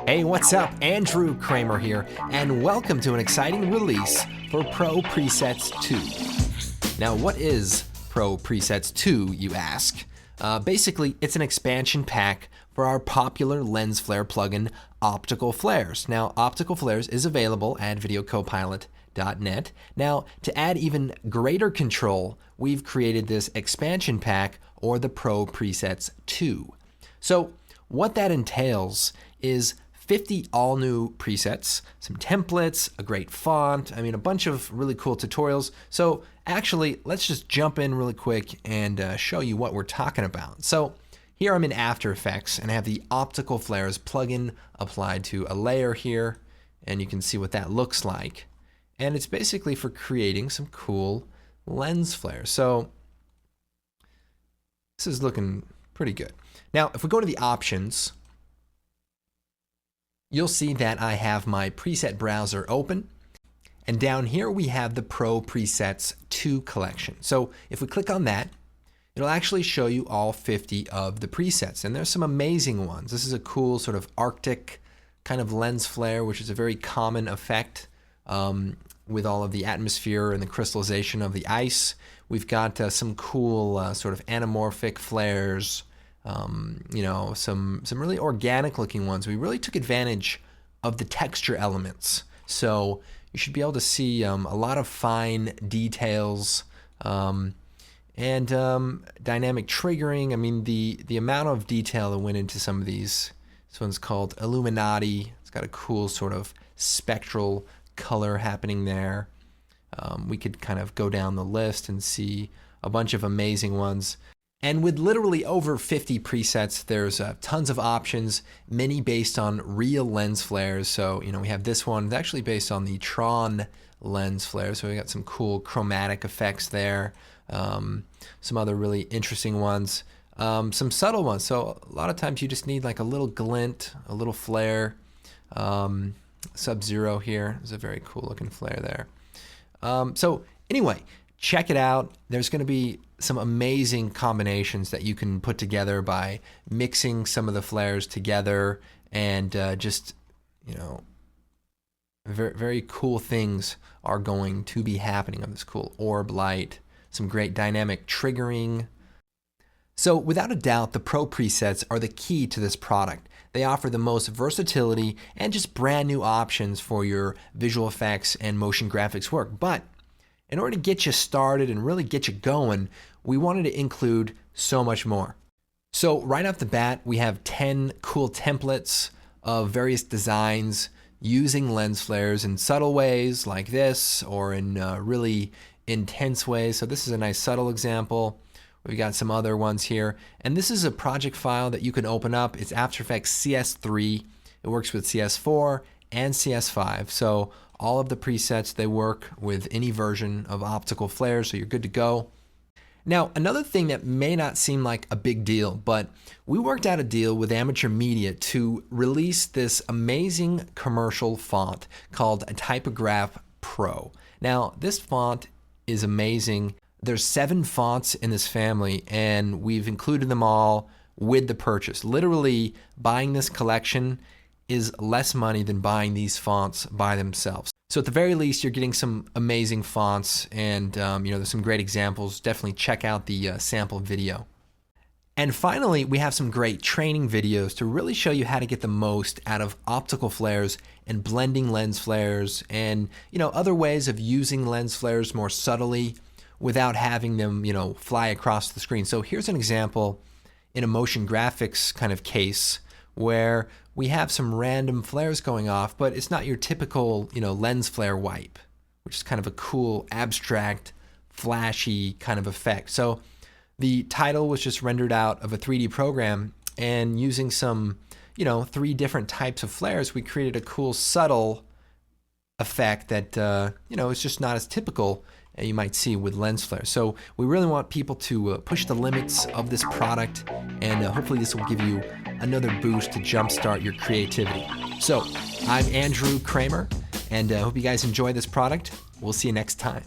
Hey, what's up? Andrew Kramer here, and welcome to an exciting release for Pro Presets 2. Now, what is Pro Presets 2, you ask? Basically, it's an expansion pack for our popular lens flare plugin, Optical Flares. Now, Optical Flares is available at VIDEOCOPILOT.net. Now, to add even greater control, we've created this expansion pack, or the Pro Presets 2. So, what that entails is 50 all new presets, some templates, a great font, a bunch of really cool tutorials. So actually, let's just jump in really quick and show you what we're talking about. So here I'm in After Effects and I have the Optical Flares plugin applied to a layer here, and you can see what that looks like. And it's basically for creating some cool lens flares. So this is looking pretty good. Now, if we go to the options, you'll see that I have my preset browser open, and down here we have the Pro Presets 2 collection. So if we click on that, it'll actually show you all 50 of the presets, and there's some amazing ones. This is a cool sort of Arctic kind of lens flare, which is a very common effect with all of the atmosphere and the crystallization of the ice. We've got some cool sort of anamorphic flares, some really organic looking ones. We really took advantage of the texture elements. So you should be able to see a lot of fine details and dynamic triggering. The amount of detail that went into some of these. This one's called Illuminati. It's got a cool sort of spectral color happening there. We could kind of go down the list and see a bunch of amazing ones. And with literally over 50 presets, there's tons of options, many based on real lens flares. So, we have this one, it's actually based on the Tron lens flare. So we got some cool chromatic effects there, some other really interesting ones, some subtle ones. So a lot of times you just need like a little glint, a little flare. Sub-Zero here is a very cool looking flare there. So anyway, check it out. There's going to be some amazing combinations that you can put together by mixing some of the flares together, and very, very cool things are going to be happening on this cool orb light, some great dynamic triggering. So without a doubt, the Pro Presets are the key to this product. They offer the most versatility and just brand new options for your visual effects and motion graphics work. But in order to get you started and really get you going, we wanted to include so much more. So right off the bat, we have 10 cool templates of various designs using lens flares in subtle ways like this, or in really intense ways. So this is a nice subtle example. We've got some other ones here. And this is a project file that you can open up. It's After Effects CS3. It works with CS4 and CS5. So all of the presets, they work with any version of Optical Flares, so you're good to go. Now, another thing that may not seem like a big deal, but we worked out a deal with Amateur Media to release this amazing commercial font called Typograph Pro. Now, this font is amazing. There's 7 fonts in this family, and we've included them all with the purchase. Literally, buying this collection is less money than buying these fonts by themselves. So at the very least, you're getting some amazing fonts, and there's some great examples. Definitely check out the sample video. And finally, we have some great training videos to really show you how to get the most out of optical flares and blending lens flares, and other ways of using lens flares more subtly without having them fly across the screen. So here's an example in a motion graphics kind of case where we have some random flares going off, but it's not your typical, lens flare wipe, which is kind of a cool, abstract, flashy kind of effect. So the title was just rendered out of a 3D program, and using some, 3 different types of flares, we created a cool, subtle effect that, is just not as typical you might see with lens flares. So we really want people to push the limits of this product, and hopefully this will give you another boost to jumpstart your creativity. So I'm Andrew Kramer, and I hope you guys enjoy this product. We'll see you next time.